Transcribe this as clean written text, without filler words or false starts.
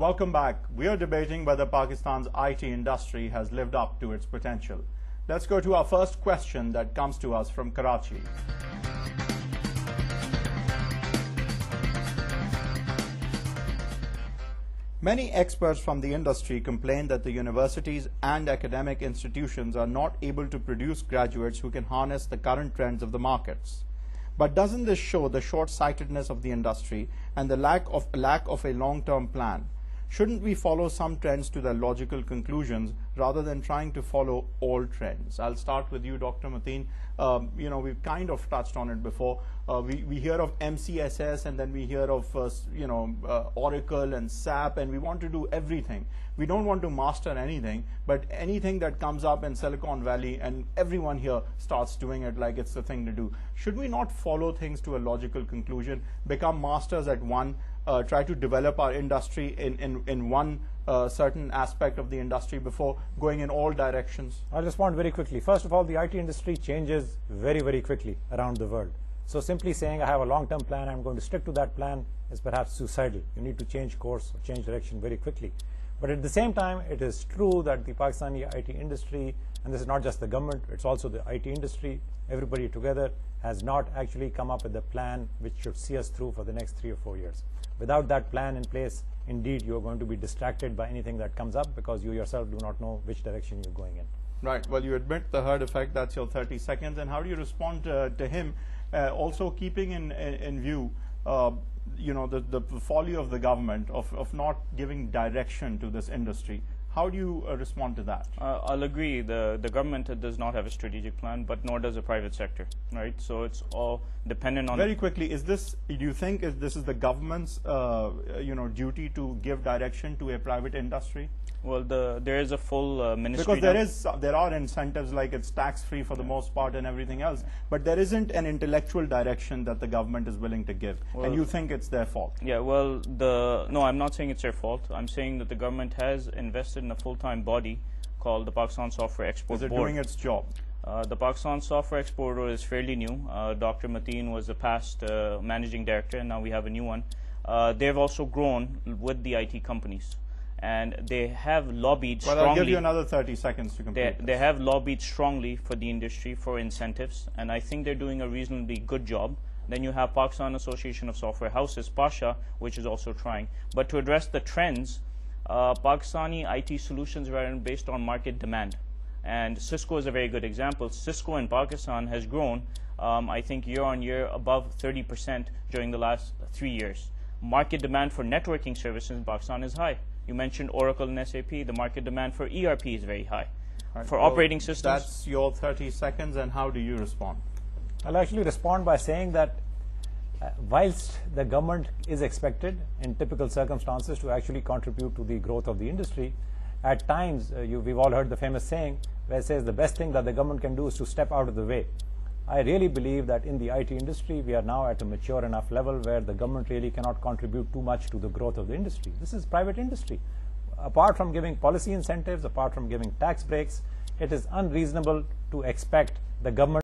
Welcome back. We are debating whether Pakistan's IT industry has lived up to its potential. Let's go to our first question that comes to us from Karachi. Many experts from the industry complain that the universities and academic institutions are not able to produce graduates who can harness the current trends of the markets. But doesn't this show the short-sightedness of the industry and the lack of a long-term plan? Shouldn't we follow some trends to their logical conclusions rather than trying to follow all trends? I'll start with you, Dr. Matin. We've kind of touched on it before. We hear of MCSS, and then we hear of Oracle and SAP, and we want to do everything. We don't want to master anything, but anything that comes up in Silicon Valley and everyone here starts doing it like it's the thing to do. Should we not follow things to a logical conclusion, become masters at one, try to develop our industry in one certain aspect of the industry before going in all directions? I'll respond very quickly. First of all, the IT industry changes very, very quickly around the world. So simply saying I have a long-term plan, I'm going to stick to that plan is perhaps suicidal. You need to change course or change direction very quickly. But at the same time, it is true that the Pakistani IT industry, and this is not just the government, it's also the IT industry, everybody together has not actually come up with a plan which should see us through for the next 3 or 4 years. Without that plan in place, indeed, you're going to be distracted by anything that comes up because you yourself do not know which direction you're going in. Right. Well, you admit the herd effect. That's your 30 seconds. And how do you respond to him? Also keeping in view the folly of the government of not giving direction to this industry. How do you respond to that? I'll agree. The government does not have a strategic plan, but nor does the private sector, right? So it's all dependent on. Very quickly, do you think this is the government's duty to give direction to a private industry? Well, there is a full ministry. Because there are incentives, like it's tax-free for the most part and everything else, but there isn't an intellectual direction that the government is willing to give, and you think it's their fault? Yeah, well, no, I'm not saying it's their fault. I'm saying that the government has invested in a full-time body called the Pakistan Software Export Board. Is it doing its job? The Pakistan Software Export Board is fairly new. Dr. Matin was the past managing director, and now we have a new one. They've also grown with the IT companies. And they have lobbied strongly. Well, I'll give you another 30 seconds to complete They have lobbied strongly for the industry for incentives, and I think they're doing a reasonably good job. Then you have Pakistan Association of Software Houses, PASHA, which is also trying. But to address the trends, Pakistani IT solutions are based on market demand. And Cisco is a very good example. Cisco in Pakistan has grown, I think, year on year above 30% during the last 3 years. Market demand for networking services in Pakistan is high. You mentioned Oracle and SAP. The market demand for ERP is very high. Right. For operating systems. That's your 30 seconds, and how do you respond? I'll actually respond by saying that whilst the government is expected in typical circumstances to actually contribute to the growth of the industry, at times we've all heard the famous saying where it says the best thing that the government can do is to step out of the way. I really believe that in the IT industry, we are now at a mature enough level where the government really cannot contribute too much to the growth of the industry. This is private industry. Apart from giving policy incentives, apart from giving tax breaks, it is unreasonable to expect the government